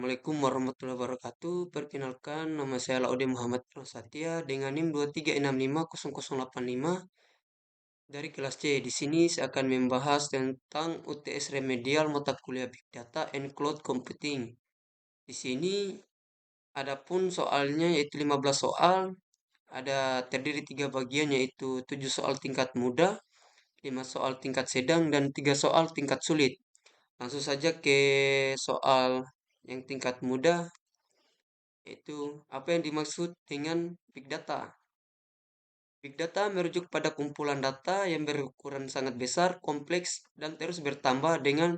Assalamualaikum warahmatullahi wabarakatuh. Perkenalkan, nama saya Laude Muhammad Prasetya dengan NIM 23650085 dari kelas C. Di sini saya akan membahas tentang UTS remedial mata kuliah Big Data and Cloud Computing. Di sini adapun soalnya yaitu 15 soal, ada terdiri 3 bagian yaitu 7 soal tingkat mudah, 5 soal tingkat sedang, dan 3 soal tingkat sulit. Langsung saja ke soal yang tingkat mudah. Itu apa yang dimaksud dengan big data? Big data merujuk pada kumpulan data yang berukuran sangat besar, kompleks, dan terus bertambah dengan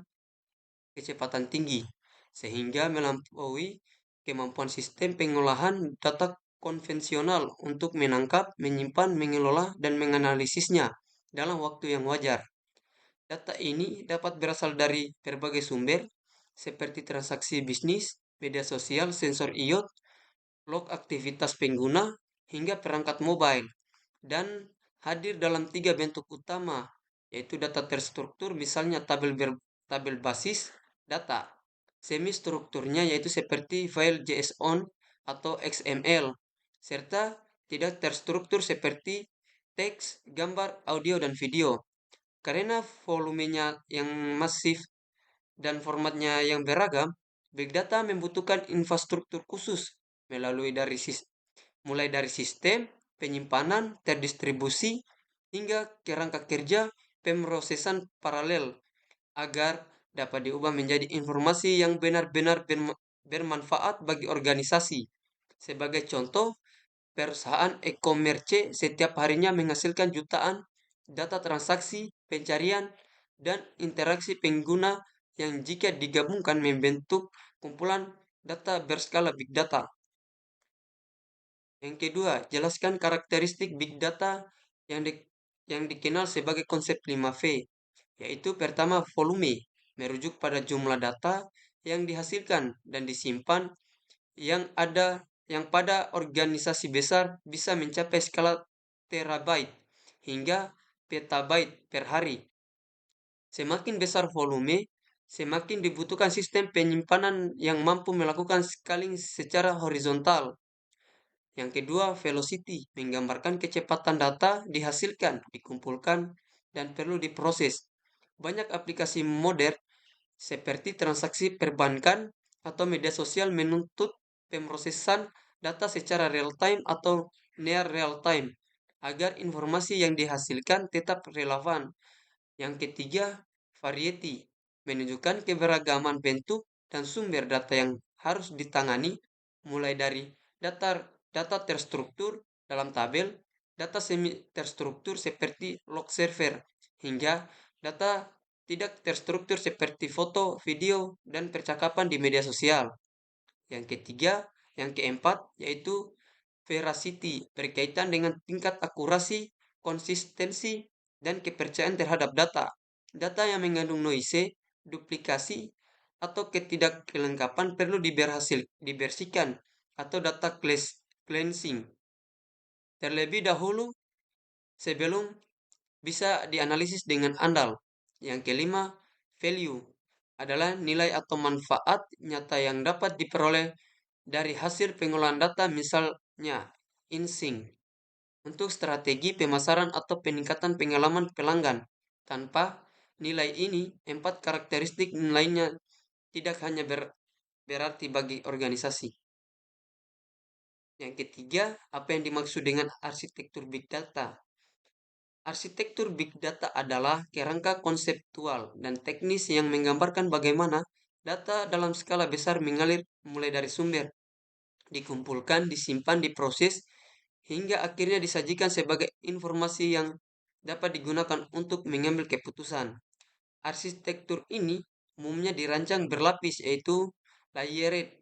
kecepatan tinggi, sehingga melampaui kemampuan sistem pengolahan data konvensional untuk menangkap, menyimpan, mengelola, dan menganalisisnya dalam waktu yang wajar. Data ini dapat berasal dari berbagai sumber, seperti transaksi bisnis, media sosial, sensor iot, log aktivitas pengguna, hingga perangkat mobile, dan hadir dalam 3 bentuk utama, yaitu data terstruktur, misalnya tabel basis data, semi-strukturnya yaitu seperti file JSON atau XML, serta tidak terstruktur seperti teks, gambar, audio, dan video. Karena volumenya yang masif dan formatnya yang beragam, Big Data membutuhkan infrastruktur khusus mulai dari sistem, penyimpanan, terdistribusi, hingga kerangka kerja pemrosesan paralel agar dapat diubah menjadi informasi yang benar-benar bermanfaat bagi organisasi. Sebagai contoh, perusahaan e-commerce setiap harinya menghasilkan jutaan data transaksi, pencarian, dan interaksi pengguna yang jika digabungkan membentuk kumpulan data berskala big data. Yang kedua, jelaskan karakteristik big data yang dikenal sebagai konsep 5V, yaitu pertama volume, merujuk pada jumlah data yang dihasilkan dan disimpan yang pada organisasi besar bisa mencapai skala terabyte hingga petabyte per hari. Semakin besar volume, semakin dibutuhkan sistem penyimpanan yang mampu melakukan scaling secara horizontal. Yang kedua, velocity, menggambarkan kecepatan data dihasilkan, dikumpulkan, dan perlu diproses. Banyak aplikasi modern seperti transaksi perbankan atau media sosial menuntut pemrosesan data secara real time atau near real time agar informasi yang dihasilkan tetap relevan. Yang ketiga, variety, menunjukkan keberagaman bentuk dan sumber data yang harus ditangani, mulai dari data data terstruktur dalam tabel, data semi terstruktur seperti log server, hingga data tidak terstruktur seperti foto, video, dan percakapan di media sosial. Yang ketiga, yang keempat, yaitu veracity, berkaitan dengan tingkat akurasi, konsistensi, dan kepercayaan terhadap data. Data yang mengandung noise, duplikasi, atau ketidakkelengkapan perlu dibersihkan atau data cleansing terlebih dahulu sebelum bisa dianalisis dengan andal. Yang kelima, value adalah nilai atau manfaat nyata yang dapat diperoleh dari hasil pengolahan data, misalnya insync, untuk strategi pemasaran atau peningkatan pengalaman pelanggan. Tanpa nilai ini, 4 karakteristik lainnya tidak hanya berarti bagi organisasi. Yang ketiga, apa yang dimaksud dengan arsitektur big data? Arsitektur big data adalah kerangka konseptual dan teknis yang menggambarkan bagaimana data dalam skala besar mengalir mulai dari sumber, dikumpulkan, disimpan, diproses, hingga akhirnya disajikan sebagai informasi yang dapat digunakan untuk mengambil keputusan. Arsitektur ini umumnya dirancang berlapis, yaitu layered,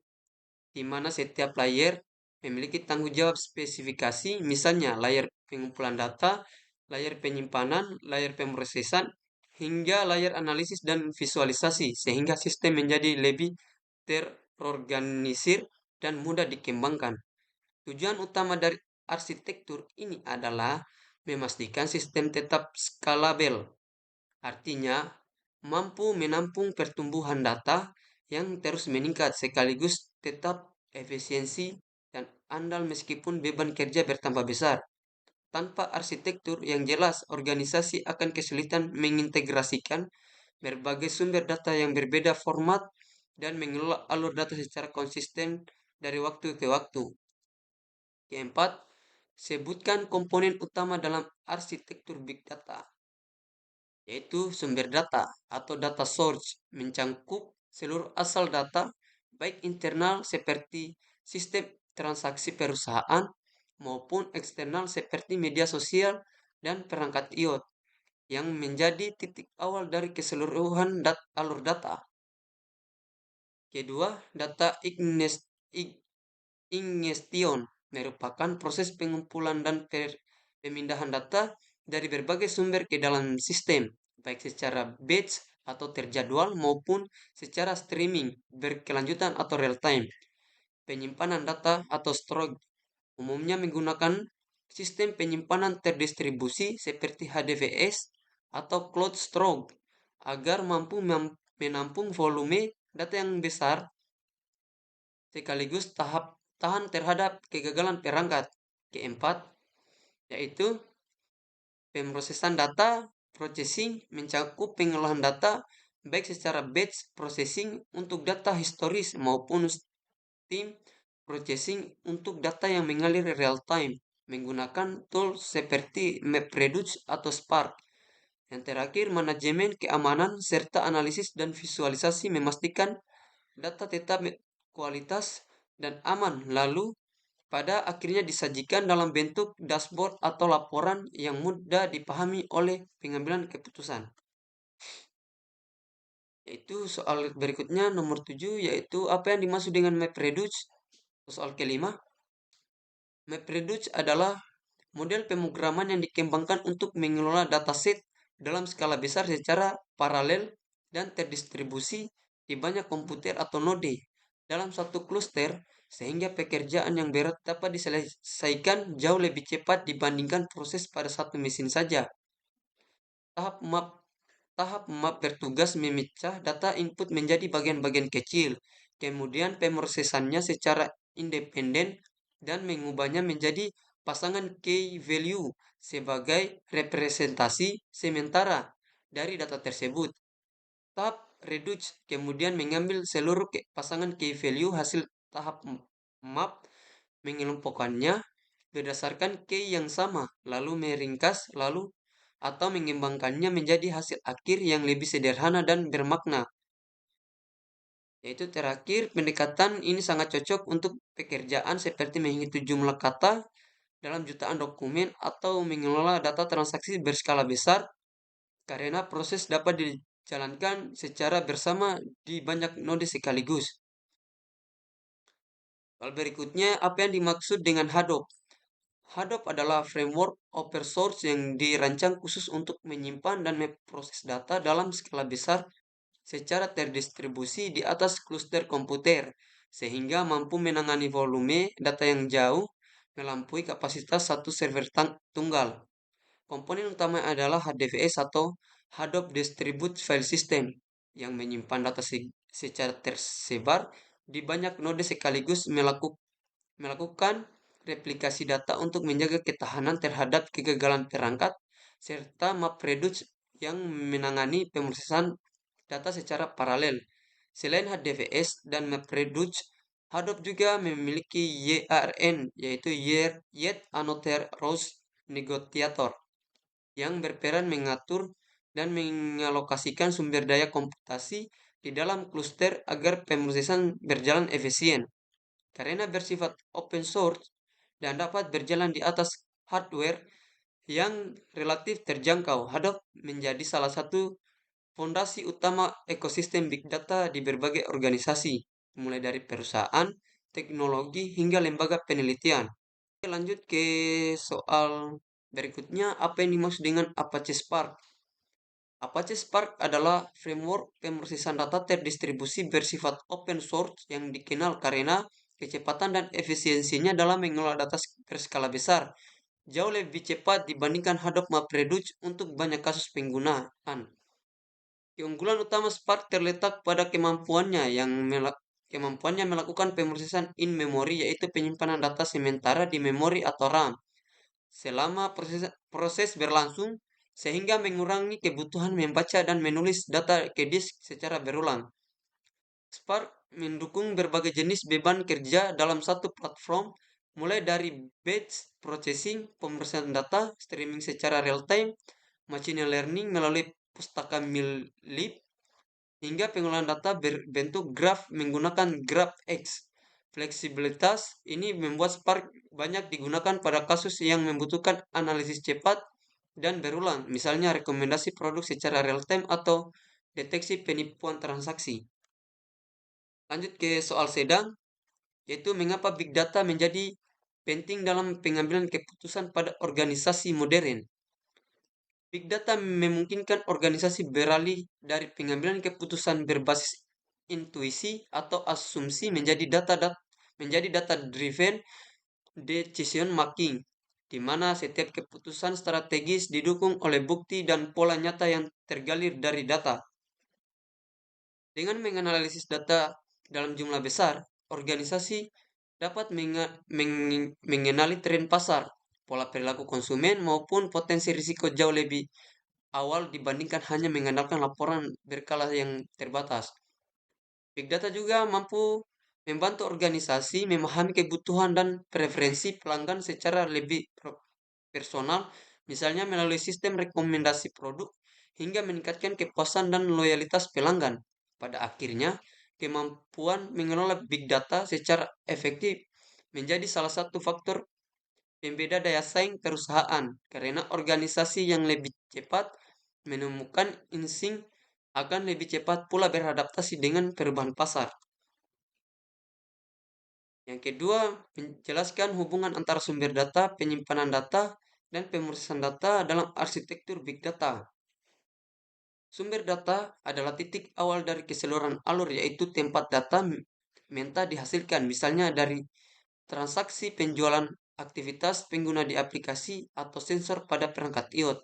di mana setiap layer memiliki tanggung jawab spesifikasi, misalnya layer pengumpulan data, layer penyimpanan, layer pemrosesan, hingga layer analisis dan visualisasi, sehingga sistem menjadi lebih terorganisir dan mudah dikembangkan. Tujuan utama dari arsitektur ini adalah memastikan sistem tetap skalabel, artinya mampu menampung pertumbuhan data yang terus meningkat sekaligus tetap efisiensi dan andal meskipun beban kerja bertambah besar. Tanpa arsitektur yang jelas, organisasi akan kesulitan mengintegrasikan berbagai sumber data yang berbeda format dan mengelola alur data secara konsisten dari waktu ke waktu. Keempat, sebutkan komponen utama dalam arsitektur big data, yaitu sumber data atau data source, mencangkup seluruh asal data, baik internal seperti sistem transaksi perusahaan maupun eksternal seperti media sosial dan perangkat IoT yang menjadi titik awal dari keseluruhan alur data. Kedua, data ingestion merupakan proses pengumpulan dan pemindahan data dari berbagai sumber ke dalam sistem, baik secara batch atau terjadwal maupun secara streaming, berkelanjutan atau real time. Penyimpanan data atau storage umumnya menggunakan sistem penyimpanan terdistribusi seperti HDVS atau cloud storage agar mampu menampung volume data yang besar sekaligus tahan terhadap kegagalan perangkat. Keempat, yaitu pemrosesan data processing mencakup pengolahan data baik secara batch processing untuk data historis maupun stream processing untuk data yang mengalir real time menggunakan tools seperti MapReduce atau Spark. Yang terakhir, manajemen keamanan serta analisis dan visualisasi memastikan data tetap kualitas dan aman, lalu pada akhirnya disajikan dalam bentuk dashboard atau laporan yang mudah dipahami oleh pengambilan keputusan. Yaitu soal berikutnya nomor 7, yaitu apa yang dimaksud dengan MapReduce. Soal kelima, MapReduce adalah model pemrograman yang dikembangkan untuk mengelola dataset dalam skala besar secara paralel dan terdistribusi di banyak komputer atau node dalam satu kluster sehingga pekerjaan yang berat dapat diselesaikan jauh lebih cepat dibandingkan proses pada satu mesin saja. Tahap map Tahap map bertugas memecah data input menjadi bagian-bagian kecil, kemudian pemrosesannya secara independen dan mengubahnya menjadi pasangan key value sebagai representasi sementara dari data tersebut. Tahap reduce kemudian mengambil seluruh pasangan key value hasil tahap map, mengelompokkannya berdasarkan key yang sama, lalu meringkas, lalu atau mengembangkannya menjadi hasil akhir yang lebih sederhana dan bermakna. Yaitu terakhir, pendekatan ini sangat cocok untuk pekerjaan seperti menghitung jumlah kata dalam jutaan dokumen atau mengelola data transaksi berskala besar karena proses dapat dijalankan secara bersama di banyak node sekaligus. Hal berikutnya, apa yang dimaksud dengan Hadoop? Hadoop adalah framework open source yang dirancang khusus untuk menyimpan dan memproses data dalam skala besar secara terdistribusi di atas kluster komputer, sehingga mampu menangani volume data yang jauh melampaui kapasitas satu server tunggal. Komponen utama adalah HDFS atau Hadoop Distributed File System yang menyimpan data secara tersebar di banyak node sekaligus melakukan replikasi data untuk menjaga ketahanan terhadap kegagalan perangkat, serta MapReduce yang menangani pemrosesan data secara paralel. Selain HDFS dan MapReduce, Hadoop juga memiliki YARN, yaitu Yet Another Rows Negotiator, yang berperan mengatur dan mengalokasikan sumber daya komputasi di dalam kluster agar pemrosesan berjalan efisien. Karena bersifat open source dan dapat berjalan di atas hardware yang relatif terjangkau, Hadoop menjadi salah satu fondasi utama ekosistem big data di berbagai organisasi, mulai dari perusahaan, teknologi, hingga lembaga penelitian. Oke, lanjut ke soal berikutnya, apa yang dimaksud dengan Apache Spark? Apache Spark adalah framework pemrosesan data terdistribusi bersifat open source yang dikenal karena kecepatan dan efisiensinya dalam mengelola data berskala besar. Jauh lebih cepat dibandingkan Hadoop MapReduce untuk banyak kasus penggunaan. Keunggulan utama Spark terletak pada kemampuannya melakukan pemrosesan in memory, yaitu penyimpanan data sementara di memori atau RAM selama proses berlangsung, sehingga mengurangi kebutuhan membaca dan menulis data ke disk secara berulang. Spark mendukung berbagai jenis beban kerja dalam satu platform, mulai dari batch processing, pemrosesan data, streaming secara real-time, machine learning melalui pustaka MILIP, hingga pengolahan data berbentuk graf menggunakan GraphX. Fleksibilitas ini membuat Spark banyak digunakan pada kasus yang membutuhkan analisis cepat dan berulang, misalnya rekomendasi produk secara real-time atau deteksi penipuan transaksi. Lanjut ke soal sedang, yaitu mengapa Big Data menjadi penting dalam pengambilan keputusan pada organisasi modern. Big Data memungkinkan organisasi beralih dari pengambilan keputusan berbasis intuisi atau asumsi menjadi data driven decision making, di mana setiap keputusan strategis didukung oleh bukti dan pola nyata yang tergalir dari data. Dengan menganalisis data dalam jumlah besar, organisasi dapat mengenali tren pasar, pola perilaku konsumen, maupun potensi risiko jauh lebih awal dibandingkan hanya mengandalkan laporan berkala yang terbatas. Big Data juga mampu membantu organisasi memahami kebutuhan dan preferensi pelanggan secara lebih personal, misalnya melalui sistem rekomendasi produk, hingga meningkatkan kepuasan dan loyalitas pelanggan. Pada akhirnya, kemampuan mengelola big data secara efektif menjadi salah satu faktor pembeda daya saing perusahaan, karena organisasi yang lebih cepat menemukan insting akan lebih cepat pula beradaptasi dengan perubahan pasar. Yang kedua, menjelaskan hubungan antara sumber data, penyimpanan data, dan pemrosesan data dalam arsitektur big data. Sumber data adalah titik awal dari keseluruhan alur, yaitu tempat data menta dihasilkan, misalnya dari transaksi penjualan, aktivitas pengguna di aplikasi, atau sensor pada perangkat IoT.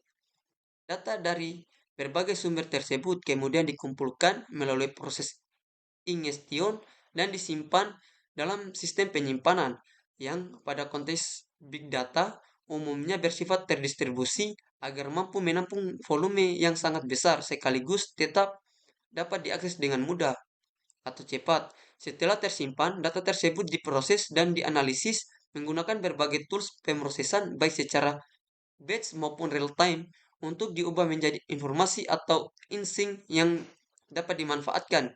Data dari berbagai sumber tersebut kemudian dikumpulkan melalui proses ingestion dan disimpan dalam sistem penyimpanan yang pada konteks big data umumnya bersifat terdistribusi agar mampu menampung volume yang sangat besar sekaligus tetap dapat diakses dengan mudah atau cepat. Setelah tersimpan, data tersebut diproses dan dianalisis menggunakan berbagai tools pemrosesan baik secara batch maupun real time untuk diubah menjadi informasi atau insting yang dapat dimanfaatkan.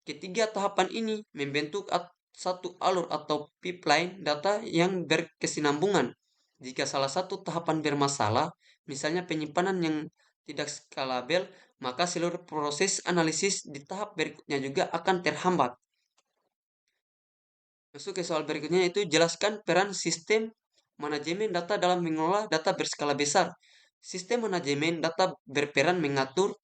Ketiga tahapan ini membentuk satu alur atau pipeline data yang berkesinambungan. Jika salah satu tahapan bermasalah, misalnya penyimpanan yang tidak skalabel, maka seluruh proses analisis di tahap berikutnya juga akan terhambat. Masuk ke soal berikutnya, yaitu jelaskan peran sistem manajemen data dalam mengelola data berskala besar. Sistem manajemen data berperan mengatur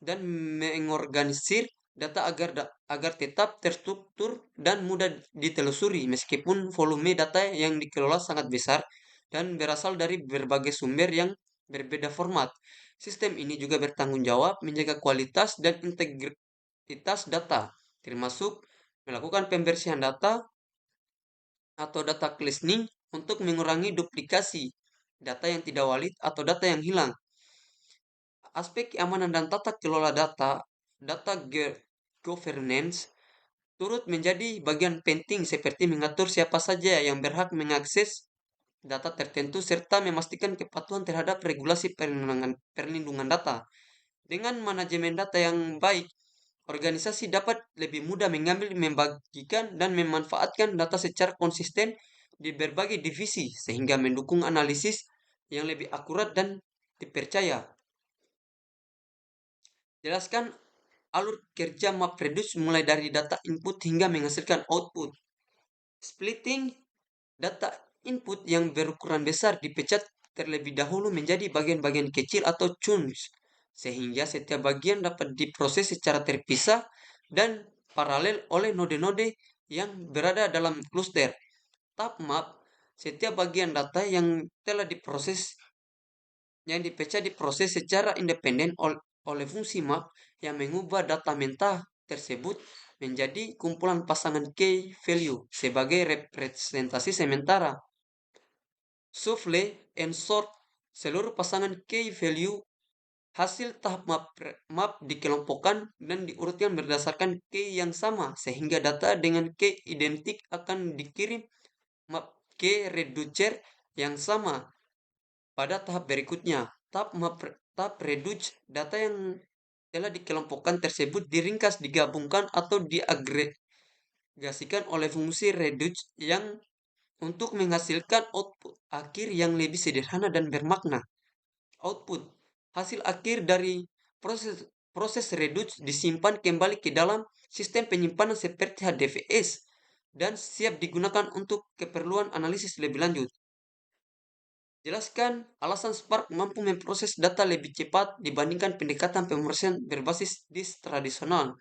dan mengorganisir data agar tetap terstruktur dan mudah ditelusuri meskipun volume data yang dikelola sangat besar dan berasal dari berbagai sumber yang berbeda format. Sistem ini juga bertanggung jawab menjaga kualitas dan integritas data, termasuk melakukan pembersihan data atau data cleansing untuk mengurangi duplikasi data yang tidak valid atau data yang hilang. Aspek keamanan dan tata kelola data governance turut menjadi bagian penting seperti mengatur siapa saja yang berhak mengakses data tertentu serta memastikan kepatuhan terhadap regulasi perlindungan data. Dengan manajemen data yang baik, organisasi dapat lebih mudah mengambil, membagikan, dan memanfaatkan data secara konsisten di berbagai divisi sehingga mendukung analisis yang lebih akurat dan dipercaya. Jelaskan alur kerja MapReduce mulai dari data input hingga menghasilkan output. Splitting data input yang berukuran besar dipecat terlebih dahulu menjadi bagian-bagian kecil atau chunks, sehingga setiap bagian dapat diproses secara terpisah dan paralel oleh node-node yang berada dalam cluster. Tab map, setiap bagian data yang telah diproses yang dipecah diproses secara independen oleh fungsi map yang mengubah data mentah tersebut menjadi kumpulan pasangan key value sebagai representasi sementara. Shuffle and sort seluruh pasangan key value hasil tahap map dikelompokkan dan diurutkan berdasarkan key yang sama sehingga data dengan key identik akan dikirim map key reducer yang sama pada tahap berikutnya. Tahap reduce data yang telah dikelompokkan tersebut diringkas, digabungkan atau diagregasikan oleh fungsi reduce yang untuk menghasilkan output akhir yang lebih sederhana dan bermakna. Output hasil akhir dari proses proses reduce disimpan kembali ke dalam sistem penyimpanan seperti HDFS dan siap digunakan untuk keperluan analisis lebih lanjut. Jelaskan alasan Spark mampu memproses data lebih cepat dibandingkan pendekatan pemrosesan berbasis disk tradisional.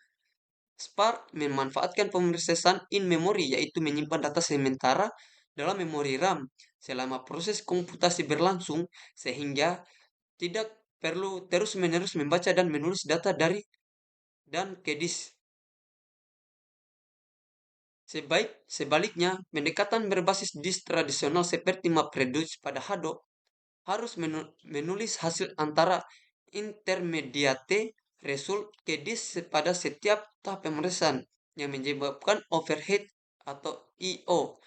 Spark memanfaatkan pemrosesan in memory, yaitu menyimpan data sementara dalam memori RAM selama proses komputasi berlangsung, sehingga tidak perlu terus-menerus membaca dan menulis data dari dan ke disk. Sebaliknya, pendekatan berbasis disk tradisional seperti MapReduce pada Hadoop harus menulis hasil antara intermediate result ke disk pada setiap tahap pemrosesan yang menyebabkan overhead atau I/O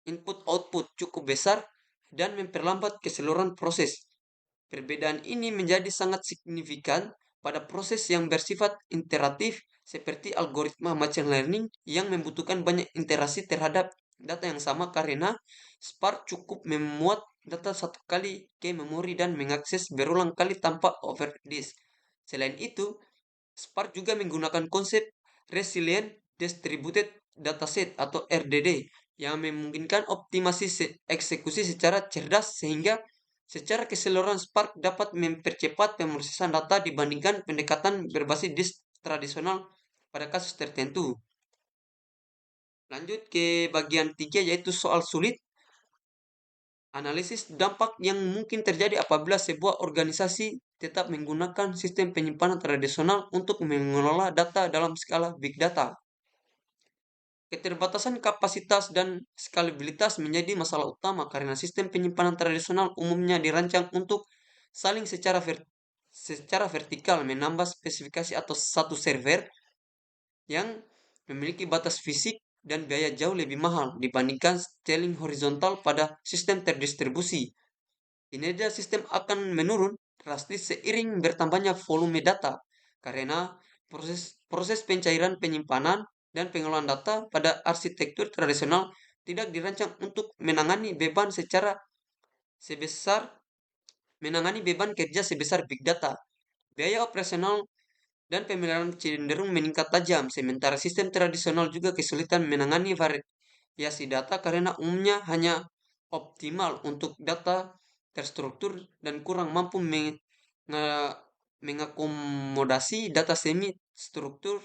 input output cukup besar dan memperlambat keseluruhan proses. Perbedaan ini menjadi sangat signifikan pada proses yang bersifat iteratif seperti algoritma machine learning yang membutuhkan banyak interaksi terhadap data yang sama karena Spark cukup memuat data satu kali ke memori dan mengakses berulang kali tanpa overdisk. Selain itu, Spark juga menggunakan konsep Resilient Distributed Dataset atau RDD yang memungkinkan optimasi eksekusi secara cerdas sehingga secara keseluruhan Spark dapat mempercepat pemrosesan data dibandingkan pendekatan berbasis disk tradisional pada kasus tertentu. Lanjut ke bagian 3 yaitu soal sulit. Analisis dampak yang mungkin terjadi apabila sebuah organisasi tetap menggunakan sistem penyimpanan tradisional untuk mengelola data dalam skala big data. Keterbatasan kapasitas dan skalabilitas menjadi masalah utama karena sistem penyimpanan tradisional umumnya dirancang untuk saling secara vertikal menambah spesifikasi atau satu server yang memiliki batas fisik dan biaya jauh lebih mahal dibandingkan scaling horizontal pada sistem terdistribusi. Kinerja sistem akan menurun drastis seiring bertambahnya volume data karena proses pencairan penyimpanan dan pengelolaan data pada arsitektur tradisional tidak dirancang untuk sebesar menangani beban kerja sebesar big data. Biaya operasional dan pemeliharaan cenderung meningkat tajam, sementara sistem tradisional juga kesulitan menangani variasi data karena umumnya hanya optimal untuk data terstruktur dan kurang mampu mengakomodasi data semi struktur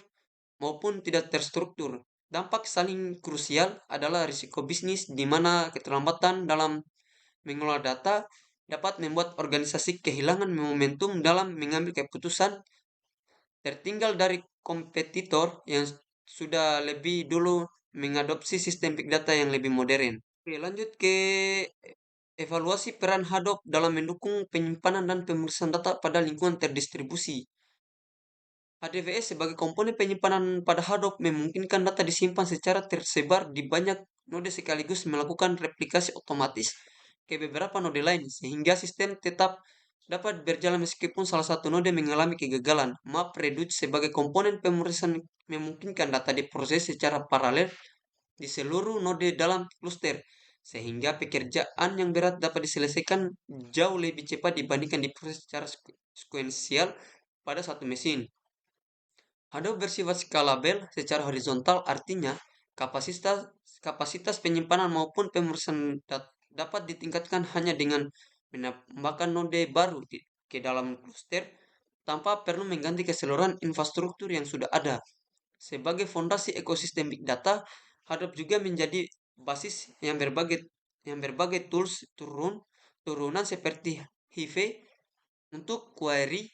maupun tidak terstruktur. Dampak saling krusial adalah risiko bisnis di mana keterlambatan dalam mengelola data dapat membuat organisasi kehilangan momentum dalam mengambil keputusan tertinggal dari kompetitor yang sudah lebih dulu mengadopsi sistem big data yang lebih modern. Oke, lanjut ke evaluasi peran Hadoop dalam mendukung penyimpanan dan pemeriksaan data pada lingkungan terdistribusi. HDFS sebagai komponen penyimpanan pada Hadoop memungkinkan data disimpan secara tersebar di banyak node sekaligus melakukan replikasi otomatis ke beberapa node lain sehingga sistem tetap dapat berjalan meskipun salah satu node mengalami kegagalan. MapReduce sebagai komponen pemrosesan memungkinkan data diproses secara paralel di seluruh node dalam cluster sehingga pekerjaan yang berat dapat diselesaikan jauh lebih cepat dibandingkan diproses secara sekuensial pada satu mesin. Hadoop bersifat skalabel secara horizontal, artinya kapasitas kapasitas penyimpanan maupun pemrosesan dapat ditingkatkan hanya dengan menambahkan node baru ke dalam cluster tanpa perlu mengganti keseluruhan infrastruktur yang sudah ada. Sebagai fondasi ekosistem big data, Hadoop juga menjadi basis yang berbagai tools turunan seperti Hive untuk query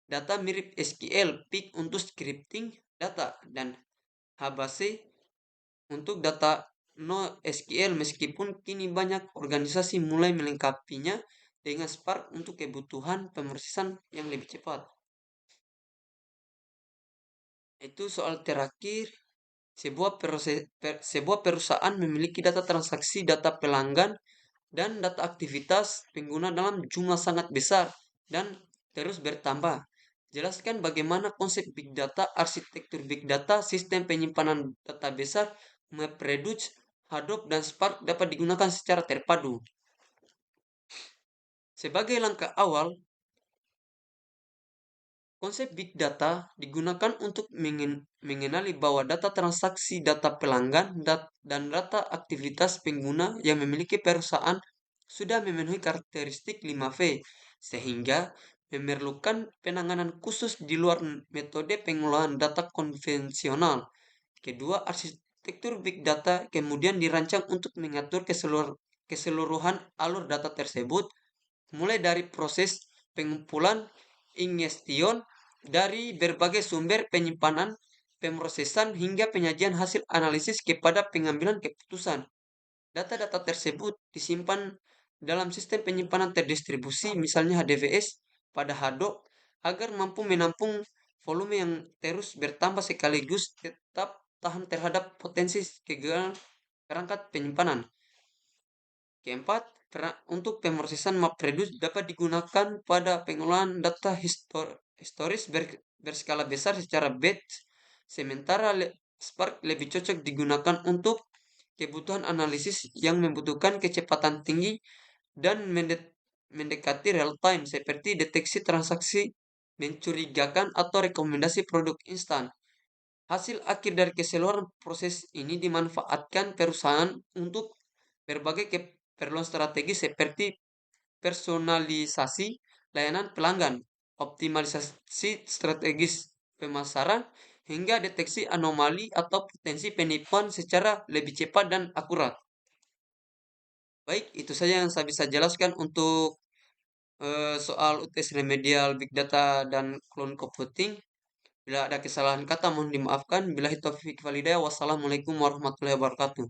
Data mirip SQL, Pig untuk scripting data, dan HBase untuk data NoSQL, meskipun kini banyak organisasi mulai melengkapinya dengan Spark untuk kebutuhan pemrosesan yang lebih cepat. Itu soal terakhir. Sebuah perusahaan memiliki data transaksi, data pelanggan, dan data aktivitas pengguna dalam jumlah sangat besar dan terus bertambah. Jelaskan bagaimana konsep Big Data, arsitektur Big Data, sistem penyimpanan data besar, MapReduce, Hadoop, dan Spark dapat digunakan secara terpadu. Sebagai langkah awal, konsep Big Data digunakan untuk mengenali bahwa data transaksi, data pelanggan, dan data aktivitas pengguna yang memiliki perusahaan sudah memenuhi karakteristik 5V, sehingga memerlukan penanganan khusus di luar metode pengolahan data konvensional. Kedua, arsitektur Big Data kemudian dirancang untuk mengatur keseluruhan alur data tersebut, mulai dari proses pengumpulan, ingestion dari berbagai sumber, penyimpanan, pemrosesan, hingga penyajian hasil analisis kepada pengambilan keputusan. Data-data tersebut disimpan dalam sistem penyimpanan terdistribusi, misalnya HDFS, pada Hadoop, agar mampu menampung volume yang terus bertambah sekaligus tetap tahan terhadap potensi kegagalan perangkat penyimpanan. Keempat, untuk pemrosesan MapReduce dapat digunakan pada pengolahan data historis berskala besar secara batch, sementara Spark lebih cocok digunakan untuk kebutuhan analisis yang membutuhkan kecepatan tinggi dan mendekati real time, seperti deteksi transaksi mencurigakan atau rekomendasi produk instan. Hasil akhir dari keseluruhan proses ini dimanfaatkan perusahaan untuk berbagai keperluan strategis seperti personalisasi layanan pelanggan, optimalisasi strategis pemasaran, hingga deteksi anomali atau potensi penipuan secara lebih cepat dan akurat. Baik, itu saja yang saya bisa jelaskan untuk soal UTS remedial Big Data dan cloud computing. Bila ada kesalahan kata mohon dimaafkan. Bila taufik walhidayah. Wassalamualaikum warahmatullahi wabarakatuh.